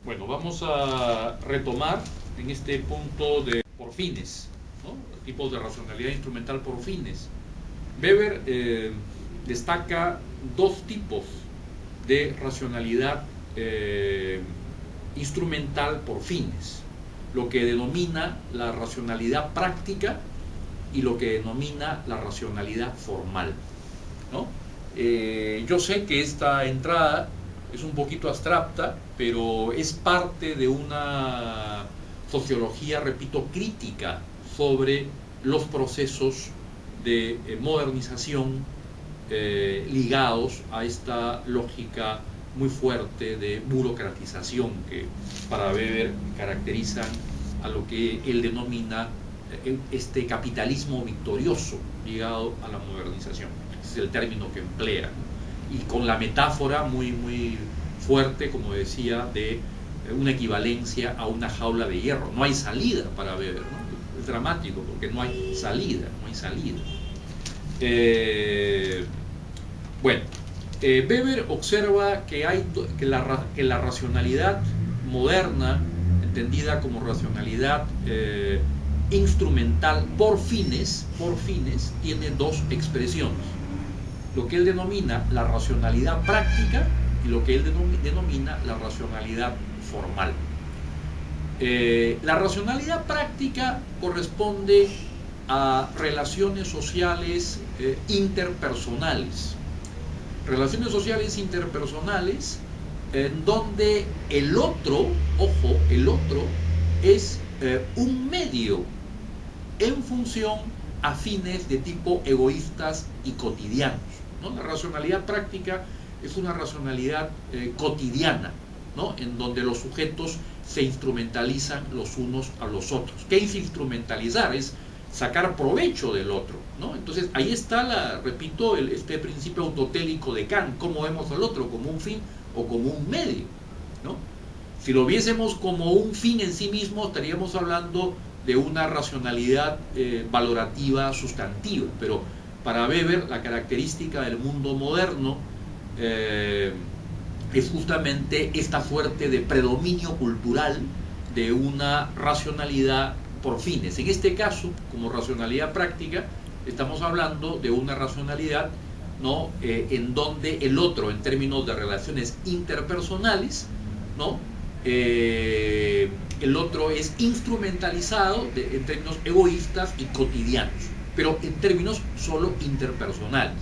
Bueno, vamos a retomar en este punto de por fines, ¿no? Tipos de racionalidad instrumental por fines. Weber destaca dos tipos de racionalidad instrumental por fines, lo que denomina la racionalidad práctica y lo que denomina la racionalidad formal, ¿no? Yo sé que esta entrada es un poquito abstracta, pero es parte de una sociología, repito, crítica sobre los procesos de modernización ligados a esta lógica muy fuerte de burocratización que para Weber caracterizan a lo que él denomina este capitalismo victorioso ligado a la modernización. Ese es el término que emplea, y con la metáfora muy fuerte, como decía, de una equivalencia a una jaula de hierro. No hay salida para Weber, ¿no? Es dramático porque no hay salida, no hay salida. Bueno, Weber observa que la racionalidad moderna, entendida como racionalidad instrumental por fines, tiene dos expresiones: lo que él denomina la racionalidad práctica y lo que él denomina la racionalidad formal. La racionalidad práctica corresponde a relaciones sociales interpersonales. Relaciones sociales interpersonales en donde el otro, ojo, el otro es un medio en función a fines de tipo egoístas y cotidianos, ¿no? La racionalidad práctica es una racionalidad cotidiana, ¿no? En donde los sujetos se instrumentalizan los unos a los otros. ¿Qué es instrumentalizar? Es sacar provecho del otro, ¿no? Entonces ahí está, repito, este principio autotélico de Kant: cómo vemos al otro, como un fin o como un medio, ¿no? Si lo viésemos como un fin en sí mismo, estaríamos hablando de una racionalidad valorativa sustantiva, pero para Weber la característica del mundo moderno es justamente esta suerte de predominio cultural de una racionalidad por fines. En este caso, como racionalidad práctica, estamos hablando de una racionalidad, ¿no? En donde el otro, en términos de relaciones interpersonales, ¿no? El otro es instrumentalizado en términos egoístas y cotidianos, pero en términos solo interpersonales.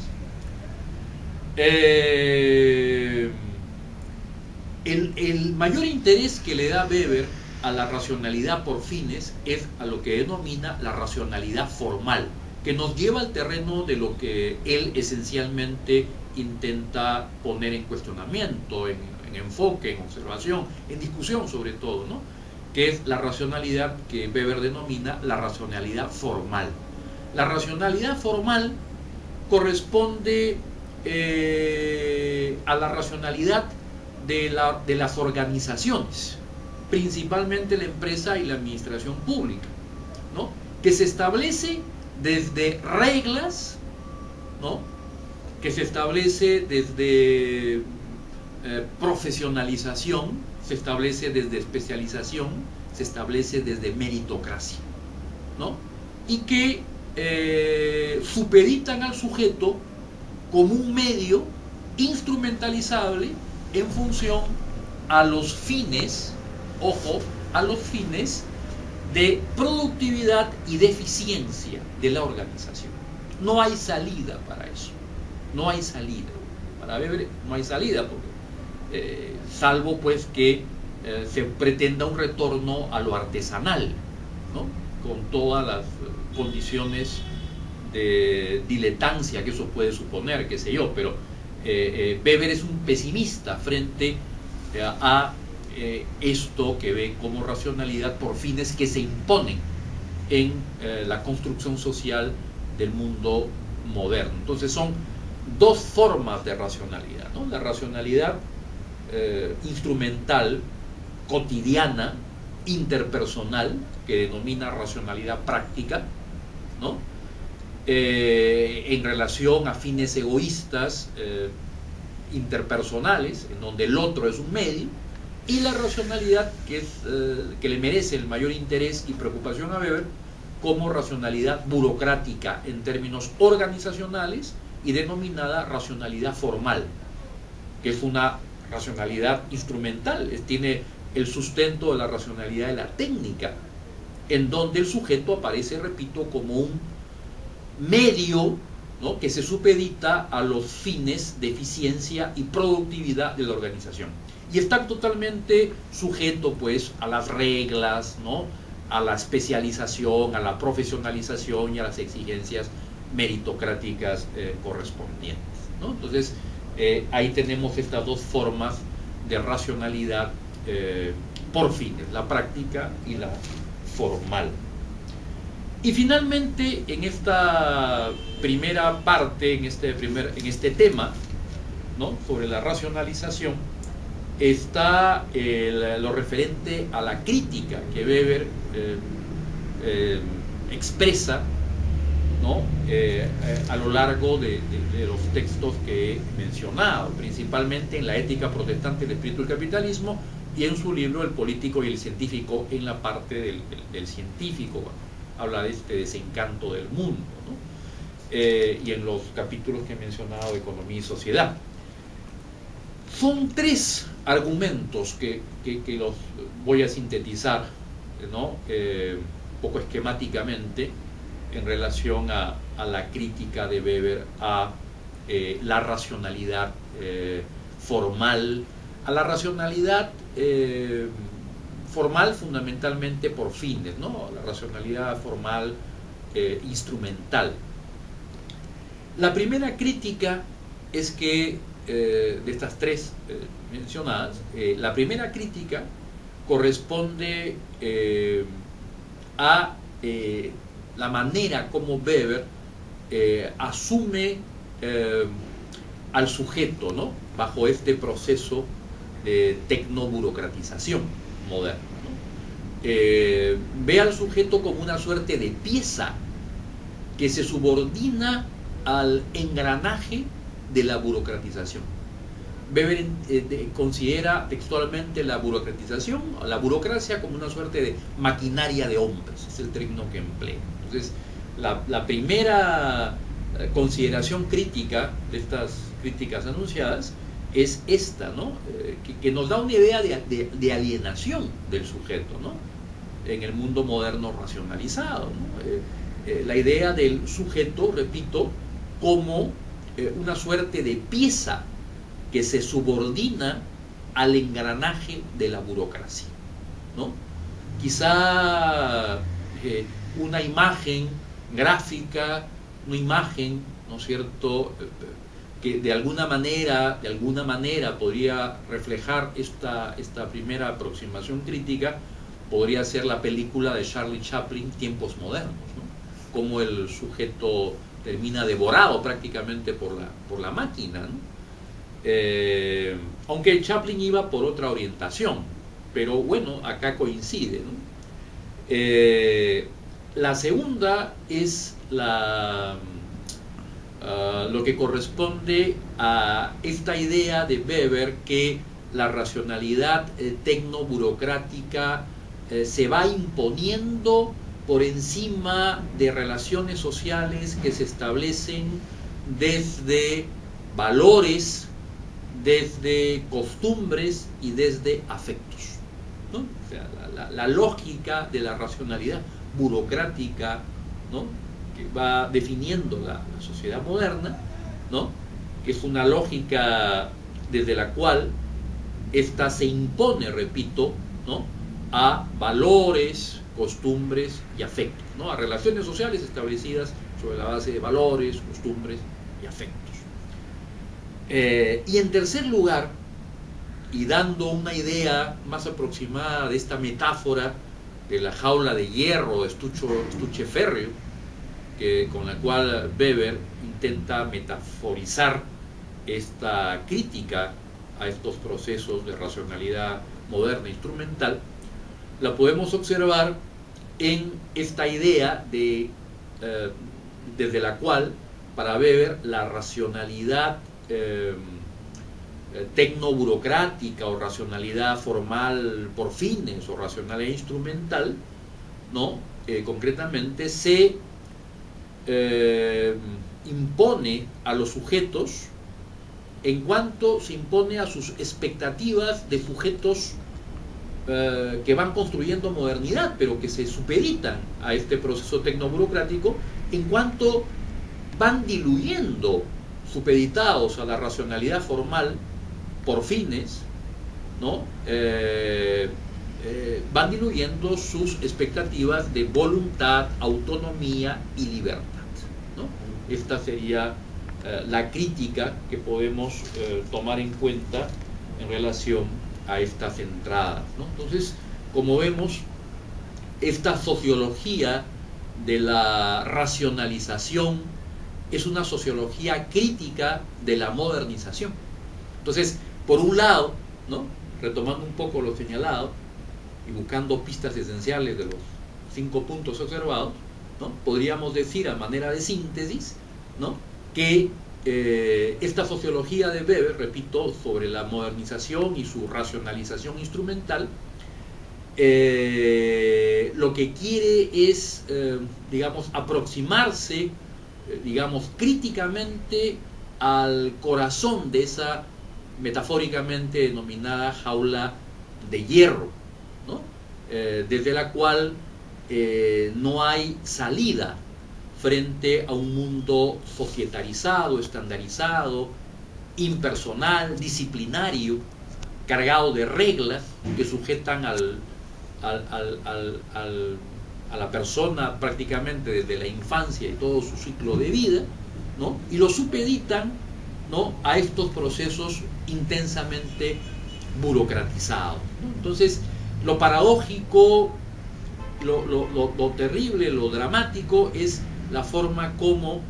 El mayor interés que le da Weber a la racionalidad por fines es a lo que denomina la racionalidad formal, que nos lleva al terreno de lo que él esencialmente intenta poner en cuestionamiento, en enfoque, en observación, en discusión sobre todo, ¿no? Que es la racionalidad que Weber denomina la racionalidad formal. La racionalidad formal corresponde a la racionalidad de las organizaciones, principalmente la empresa y la administración pública, ¿no? Que se establece desde reglas, ¿no? Que se establece desde profesionalización, se establece desde especialización, se establece desde meritocracia, ¿no? Y que supeditan al sujeto como un medio instrumentalizable en función a los fines, ojo, a los fines de productividad y de eficiencia de la organización. No hay salida para eso, no hay salida. Para Weber no hay salida, porque salvo pues que se pretenda un retorno a lo artesanal, ¿no? Con todas las condiciones de diletancia que eso puede suponer, qué sé yo, pero Weber es un pesimista frente a esto que ve como racionalidad por fines que se imponen en la construcción social del mundo moderno. Entonces son dos formas de racionalidad, ¿no? La racionalidad instrumental, cotidiana, interpersonal, que denomina racionalidad práctica, ¿no? En relación a fines egoístas interpersonales, en donde el otro es un medio, y la racionalidad que le merece el mayor interés y preocupación a Weber como racionalidad burocrática en términos organizacionales y denominada racionalidad formal, que es una racionalidad instrumental, tiene el sustento de la racionalidad de la técnica, en donde el sujeto aparece, repito, como un medio, ¿no?, que se supedita a los fines de eficiencia y productividad de la organización. Y está totalmente sujeto, pues, a las reglas, ¿no?, a la especialización, a la profesionalización y a las exigencias meritocráticas correspondientes, ¿no? Entonces, ahí tenemos estas dos formas de racionalidad por fines, la práctica y la formal. Y finalmente, en esta primera parte, en este tema, ¿no?, sobre la racionalización, está lo referente a la crítica que Weber expresa, ¿no?, a lo largo de los textos que he mencionado, principalmente en la Ética Protestante del Espíritu del Capitalismo y en su libro El Político y el Científico, en la parte del científico, habla de este desencanto del mundo, ¿no? Y en los capítulos que he mencionado de Economía y Sociedad. Son tres argumentos que los voy a sintetizar, ¿no?, un poco esquemáticamente, en relación a la crítica de Weber a la racionalidad formal, a la racionalidad formal fundamentalmente por fines, ¿no?, la racionalidad formal instrumental. La primera crítica es que, de estas tres mencionadas, la primera crítica corresponde a la manera como Weber asume al sujeto, ¿no?, bajo este proceso de tecnoburocratización moderna, ¿no? Ve al sujeto como una suerte de pieza que se subordina al engranaje de la burocratización. Weber considera textualmente la burocratización, la burocracia, como una suerte de maquinaria de hombres, es el término que emplea. Entonces, la primera consideración crítica de estas críticas anunciadas es esta, ¿no?, que nos da una idea de alienación del sujeto, ¿no?, en el mundo moderno racionalizado, ¿no? La idea del sujeto, repito, como una suerte de pieza que se subordina al engranaje de la burocracia, ¿no? Quizá una imagen gráfica, una imagen, ¿no es cierto?, que de alguna manera podría reflejar esta primera aproximación crítica, podría ser la película de Charlie Chaplin, Tiempos Modernos, ¿no?, como el sujeto termina devorado prácticamente por la máquina, ¿no? Aunque Chaplin iba por otra orientación, pero bueno, acá coincide, ¿no? La segunda es lo que corresponde a esta idea de Weber que la racionalidad tecnoburocrática se va imponiendo por encima de relaciones sociales que se establecen desde valores, desde costumbres y desde afectos, ¿no? O sea, la lógica de la racionalidad burocrática, ¿no?, que va definiendo la sociedad moderna, ¿no?, que es una lógica desde la cual ésta se impone, repito, ¿no?, a valores, costumbres y afectos, ¿no?, a relaciones sociales establecidas sobre la base de valores, costumbres y afectos. Y en tercer lugar, y dando una idea más aproximada de esta metáfora de la jaula de hierro de estuche férreo, con la cual Weber intenta metaforizar esta crítica a estos procesos de racionalidad moderna instrumental, la podemos observar en esta idea desde la cual, para Weber, la racionalidad tecnoburocrática o racionalidad formal por fines o racionalidad instrumental, ¿no? Concretamente se impone a los sujetos en cuanto se impone a sus expectativas de sujetos que van construyendo modernidad, pero que se supeditan a este proceso tecnoburocrático en cuanto van diluyendo, supeditados a la racionalidad formal por fines, ¿no? Van diluyendo sus expectativas de voluntad, autonomía y libertad, ¿no? Esta sería la crítica que podemos tomar en cuenta en relación a estas entradas, ¿no? Entonces, como vemos, esta sociología de la racionalización es una sociología crítica de la modernización. Entonces, por un lado, ¿no? Retomando un poco lo señalado y buscando pistas esenciales de los 5 puntos observados, ¿no? Podríamos decir a manera de síntesis, ¿no? Que esta sociología de Weber, repito, sobre la modernización y su racionalización instrumental, lo que quiere es, digamos, aproximarse, digamos, críticamente al corazón de esa metafóricamente denominada jaula de hierro, ¿no? Desde la cual no hay salida frente a un mundo societarizado, estandarizado, impersonal, disciplinario, cargado de reglas que sujetan a la persona prácticamente desde la infancia y todo su ciclo de vida, ¿no? Y lo supeditan, ¿no? A estos procesos intensamente burocratizados, ¿no? Entonces, lo paradójico, lo terrible, lo dramático es la forma como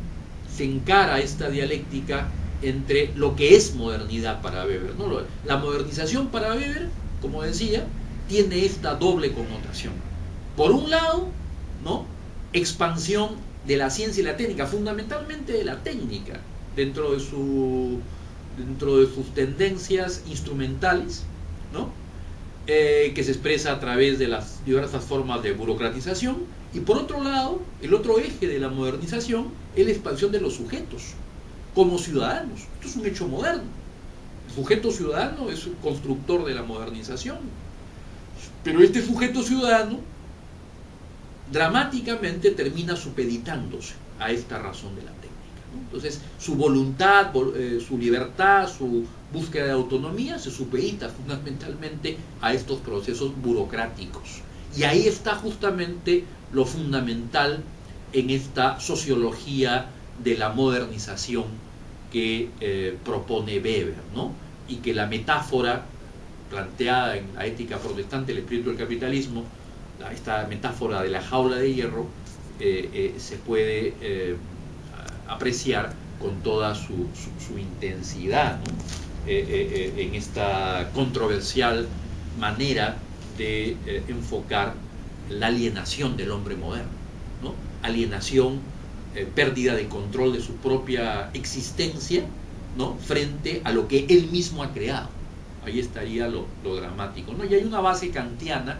se encara esta dialéctica entre lo que es modernidad para Weber, ¿no? La modernización para Weber, como decía, tiene esta doble connotación. Por un lado, ¿no? Expansión de la ciencia y la técnica, fundamentalmente de la técnica, dentro de sus tendencias instrumentales, ¿no? Que se expresa a través de las diversas formas de burocratización. Y por otro lado, el otro eje de la modernización es la expansión de los sujetos como ciudadanos. Esto es un hecho moderno. El sujeto ciudadano es un constructor de la modernización, pero este sujeto ciudadano dramáticamente termina supeditándose a esta razón de la técnica, ¿no? Entonces, su voluntad, su libertad, su búsqueda de autonomía se supedita fundamentalmente a estos procesos burocráticos. Y ahí está justamente lo fundamental en esta sociología de la modernización que propone Weber, ¿no? Y que la metáfora planteada en la ética protestante, el espíritu del capitalismo, esta metáfora de la jaula de hierro, se puede apreciar con toda su intensidad, ¿no? En esta controversial manera de enfocar la alienación del hombre moderno, ¿no? Alienación, pérdida de control de su propia existencia, ¿no? Frente a lo que él mismo ha creado. Ahí estaría lo dramático, ¿no? Y hay una base kantiana,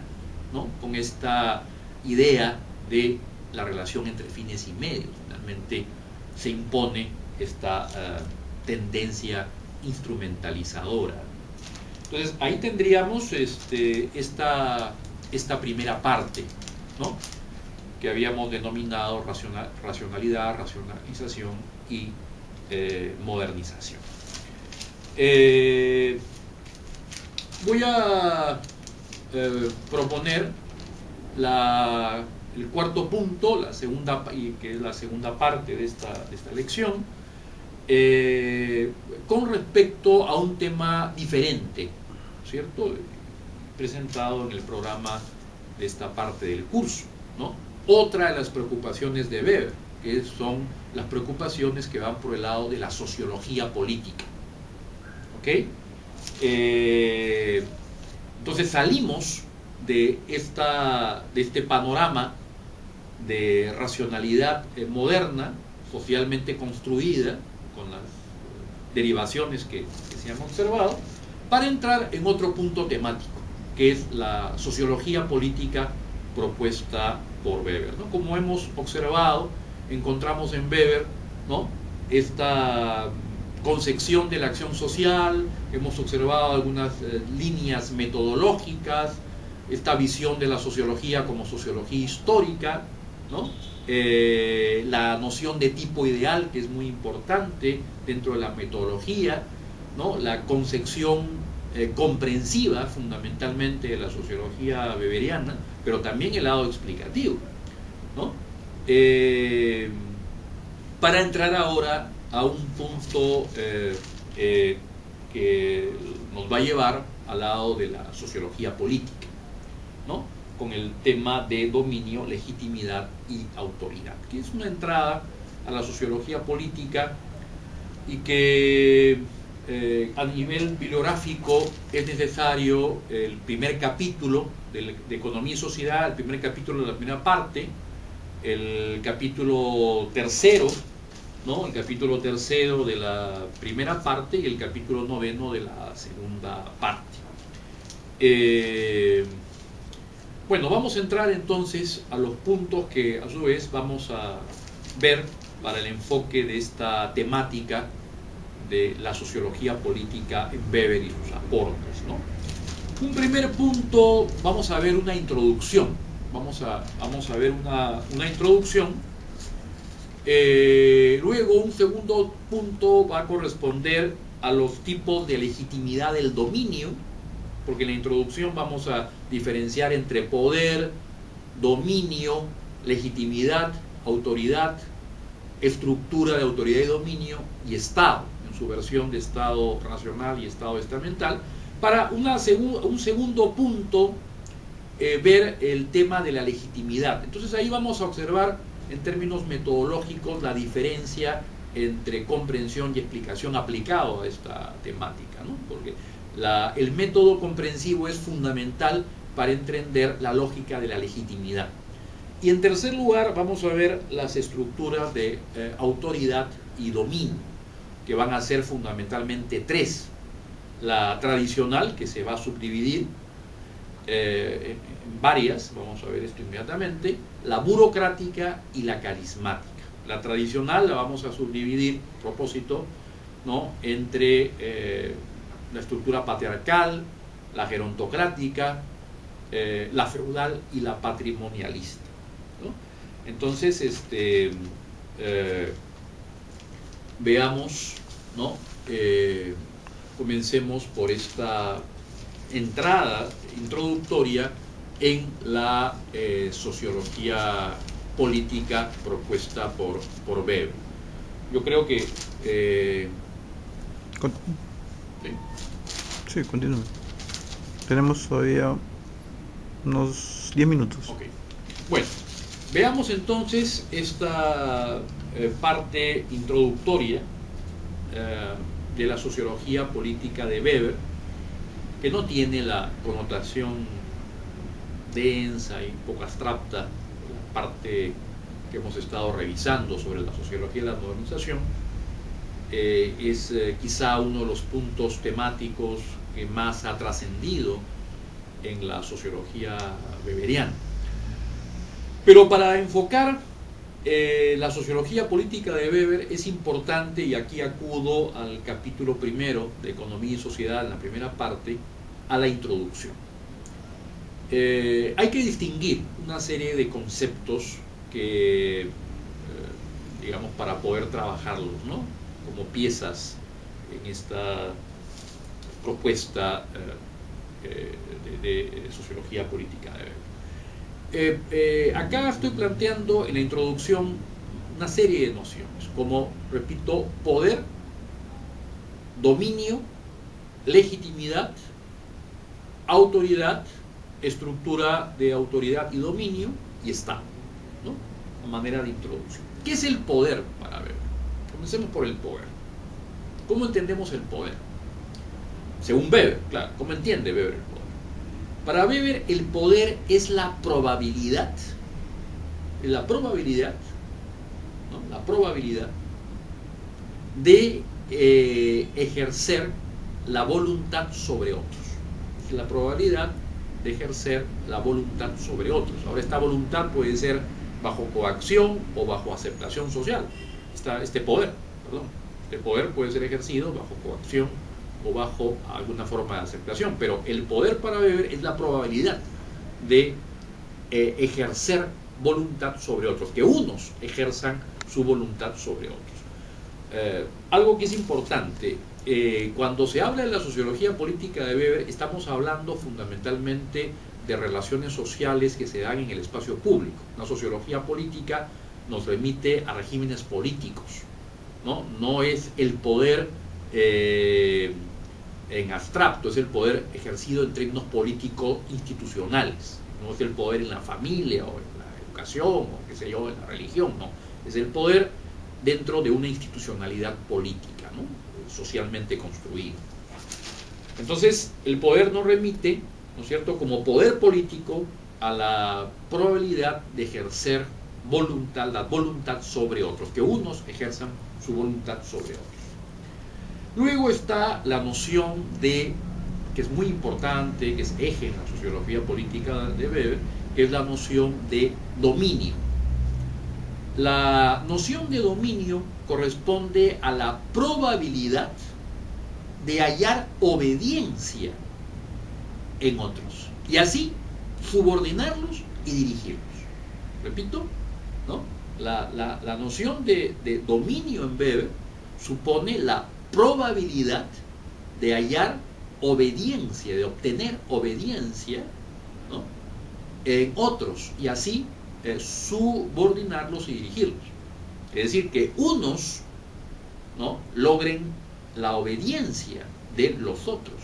¿no? Con esta idea de la relación entre fines y medios. Finalmente se impone esta tendencia instrumentalizadora. Entonces ahí tendríamos esta primera parte, ¿no? Que habíamos denominado racionalidad, racionalización y modernización. Voy a proponer el cuarto punto, que es la segunda parte de esta lección, con respecto a un tema diferente, ¿cierto? Presentado en el programa de esta parte del curso, ¿no? Otra de las preocupaciones de Weber, que son las preocupaciones que van por el lado de la sociología política, ¿ok? Entonces salimos de este panorama de racionalidad moderna, socialmente construida, con las derivaciones que se han observado, para entrar en otro punto temático, que es la sociología política propuesta por Weber, ¿no? Como hemos observado, encontramos en Weber, ¿no?, esta concepción de la acción social, hemos observado algunas líneas metodológicas, esta visión de la sociología como sociología histórica, ¿no?, la noción de tipo ideal, que es muy importante dentro de la metodología, ¿no?, la concepción comprensiva fundamentalmente de la sociología weberiana, pero también el lado explicativo, ¿no? Para entrar ahora a un punto que nos va a llevar al lado de la sociología política, ¿no?, con el tema de dominio, legitimidad y autoridad, que es una entrada a la sociología política y que a nivel bibliográfico es necesario el primer capítulo de Economía y Sociedad, el primer capítulo de la primera parte, el capítulo tercero, ¿no?, el capítulo tercero de la primera parte y el capítulo noveno de la segunda parte. Bueno, vamos a entrar entonces a los puntos que a su vez vamos a ver para el enfoque de esta temática de la sociología política en Weber y sus aportes, ¿no? Un primer punto, vamos a ver una introducción, vamos a ver una introducción. Luego un segundo punto va a corresponder a los tipos de legitimidad del dominio, porque en la introducción vamos a diferenciar entre poder, dominio, legitimidad, autoridad, estructura de autoridad y dominio y Estado, en su versión de Estado racional y Estado estamental. Para un segundo punto, ver el tema de la legitimidad. Entonces ahí vamos a observar en términos metodológicos la diferencia entre comprensión y explicación aplicado a esta temática, ¿no? Porque el método comprensivo es fundamental para entender la lógica de la legitimidad. Y en tercer lugar vamos a ver las estructuras de autoridad y dominio, que van a ser fundamentalmente tres. La tradicional, que se va a subdividir en varias, vamos a ver esto inmediatamente, la burocrática y la carismática. La tradicional la vamos a subdividir, a propósito, ¿no?, entre la estructura patriarcal, la gerontocrática, la feudal y la patrimonialista, ¿no? Entonces, veamos, ¿no? Comencemos por esta entrada introductoria en la sociología política propuesta por Weber. Yo creo que... Sí, continúe. Tenemos todavía unos 10 minutos. Okay. Bueno, veamos entonces esta parte introductoria de la sociología política de Weber, que no tiene la connotación densa y poco abstracta, la parte que hemos estado revisando sobre la sociología de la modernización. Es quizá uno de los puntos temáticos que más ha trascendido en la sociología weberiana. Pero para enfocar la sociología política de Weber es importante, y aquí acudo al capítulo primero de Economía y Sociedad, en la primera parte, a la introducción. Hay que distinguir una serie de conceptos que, digamos, para poder trabajarlos, ¿no?, como piezas en esta propuesta de sociología política de Weber. Acá estoy planteando en la introducción una serie de nociones, como, repito, poder, dominio, legitimidad, autoridad, estructura de autoridad y dominio y Estado, ¿no?, a manera de introducción. ¿Qué es el poder para Weber? Comencemos por el poder. ¿Cómo entendemos el poder? Según Weber, claro, ¿cómo entiende Weber el poder? Para Weber el poder es la probabilidad, ¿no?, la probabilidad de ejercer la voluntad sobre otros. Es la probabilidad de ejercer la voluntad sobre otros. Ahora, esta voluntad puede ser bajo coacción o bajo aceptación social. Este poder puede ser ejercido bajo coacción o bajo alguna forma de aceptación, pero el poder para beber es la probabilidad de ejercer voluntad sobre otros, que unos ejerzan su voluntad sobre otros. Algo que es importante, cuando se habla de la sociología política de Weber, estamos hablando fundamentalmente de relaciones sociales que se dan en el espacio público. La sociología política nos remite a regímenes políticos, no es el poder en abstracto, es el poder ejercido en términos políticos institucionales, no es el poder en la familia o en la educación o qué sé yo, en la religión, no, es el poder dentro de una institucionalidad política, ¿no? Socialmente construida. Entonces, el poder nos remite, ¿no es cierto?, como poder político a la probabilidad de ejercer la voluntad sobre otros, que unos ejerzan su voluntad sobre otros. Luego está la noción que es muy importante, que es eje en la sociología política de Weber, que es la noción de dominio. La noción de dominio corresponde a la probabilidad de hallar obediencia en otros y así subordinarlos y dirigirlos. Repito, ¿no? La noción de dominio en Weber supone la probabilidad de hallar obediencia, de obtener obediencia, ¿no?, en otros y así subordinarlos y dirigirlos. Es decir, que unos, ¿no?, logren la obediencia de los otros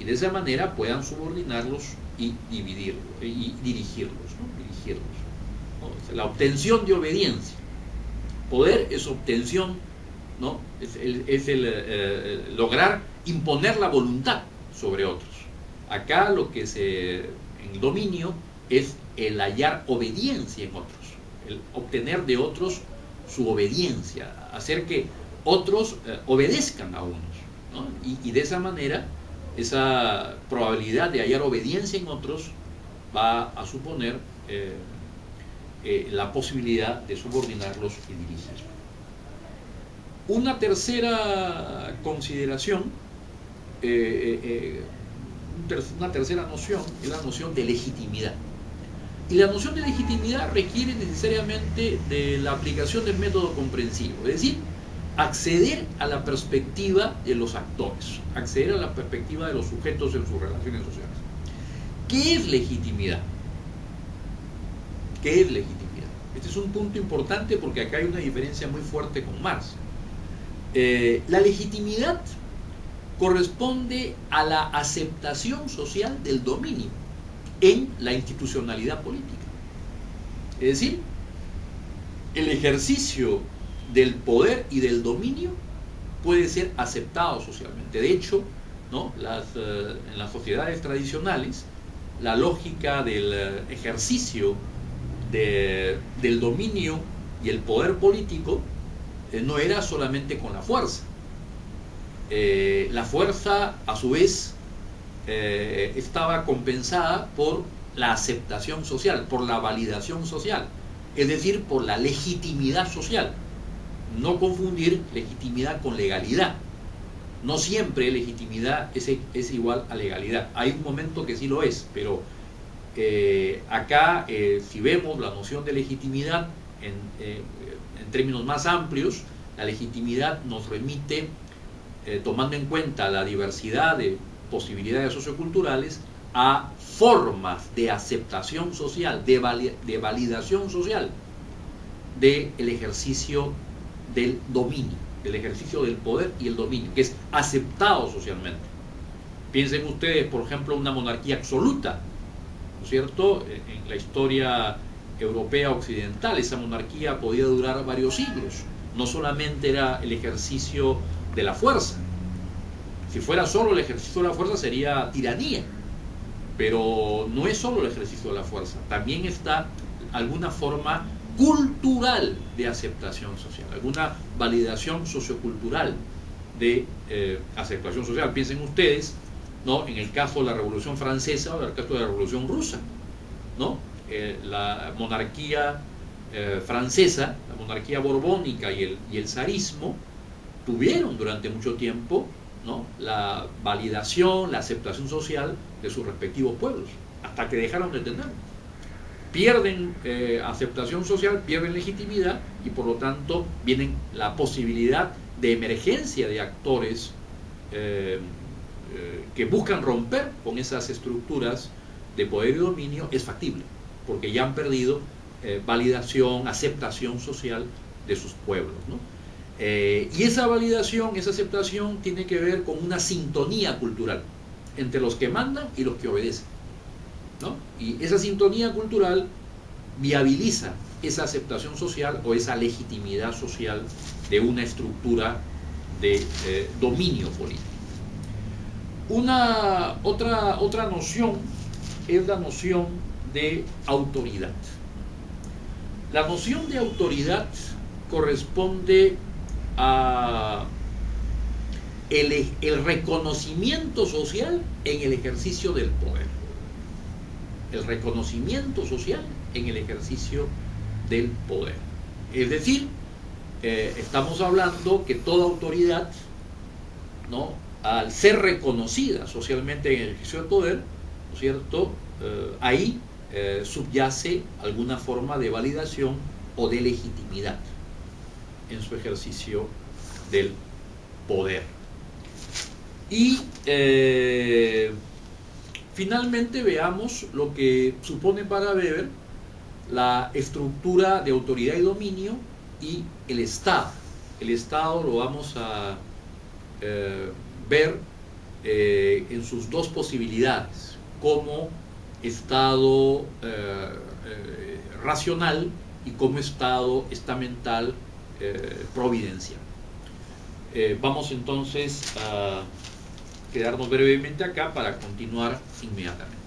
y de esa manera puedan subordinarlos y dividirlos y dirigirlos, ¿no? La obtención de obediencia. Poder es obtención, ¿no? Es el lograr imponer la voluntad sobre otros. Acá lo que en dominio es el hallar obediencia en otros, el obtener de otros su obediencia, hacer que otros obedezcan a unos, ¿no? Y de esa manera, esa probabilidad de hallar obediencia en otros va a suponer la posibilidad de subordinarlos y dirigirlos. Una tercera consideración, una tercera noción es la noción de legitimidad. Y la noción de legitimidad requiere necesariamente de la aplicación del método comprensivo, es decir, acceder a la perspectiva de los actores, acceder a la perspectiva de los sujetos en sus relaciones sociales. ¿Qué es legitimidad? ¿Qué es legitimidad? Este es un punto importante porque acá hay una diferencia muy fuerte con Marx. La legitimidad corresponde a la aceptación social del dominio en la institucionalidad política. Es decir, el ejercicio del poder y del dominio puede ser aceptado socialmente. De hecho, ¿no?, en las sociedades tradicionales, la lógica del ejercicio del dominio y el poder político no era solamente con la fuerza. La fuerza, a su vez, estaba compensada por la aceptación social, por la validación social, es decir, por la legitimidad social. No confundir legitimidad con legalidad. No siempre legitimidad es igual a legalidad. Hay un momento que sí lo es, pero acá, si vemos la noción de legitimidad en términos más amplios, la legitimidad nos remite, tomando en cuenta la diversidad de posibilidades socioculturales, a formas de aceptación social, de validación social del ejercicio del dominio, del ejercicio del poder y el dominio, que es aceptado socialmente. Piensen ustedes, por ejemplo, una monarquía absoluta, ¿no es cierto? En la historia europea occidental, esa monarquía podía durar varios siglos. No solamente era el ejercicio de la fuerza. Si fuera solo el ejercicio de la fuerza sería tiranía. Pero no es solo el ejercicio de la fuerza, también está alguna forma cultural de aceptación social, alguna validación sociocultural de aceptación social. Piensen ustedes, ¿no?, en el caso de la Revolución Francesa o en el caso de la Revolución Rusa, ¿no? La monarquía francesa, la monarquía borbónica y el zarismo tuvieron durante mucho tiempo, ¿no?, la validación, la aceptación social de sus respectivos pueblos, hasta que dejaron de tenerlo. Pierden aceptación social, pierden legitimidad y por lo tanto viene la posibilidad de emergencia de actores que buscan romper con esas estructuras de poder y dominio. Es factible, porque ya han perdido validación, aceptación social de sus pueblos, ¿no? Y esa validación, esa aceptación tiene que ver con una sintonía cultural entre los que mandan y los que obedecen, ¿no? Y esa sintonía cultural viabiliza esa aceptación social o esa legitimidad social de una estructura de dominio político. Otra noción es la noción de autoridad. La noción de autoridad corresponde a el reconocimiento social en el ejercicio del poder. El reconocimiento social en el ejercicio del poder. Es decir, estamos hablando que toda autoridad, ¿no?, al ser reconocida socialmente en el ejercicio del poder, ¿no es cierto?, ahí subyace alguna forma de validación o de legitimidad en su ejercicio del poder. Y finalmente veamos lo que supone para Weber la estructura de autoridad y dominio y el Estado. El Estado lo vamos a ver en sus dos posibilidades, como Estado racional y como Estado estamental providencial. Vamos entonces a quedarnos brevemente acá para continuar inmediatamente.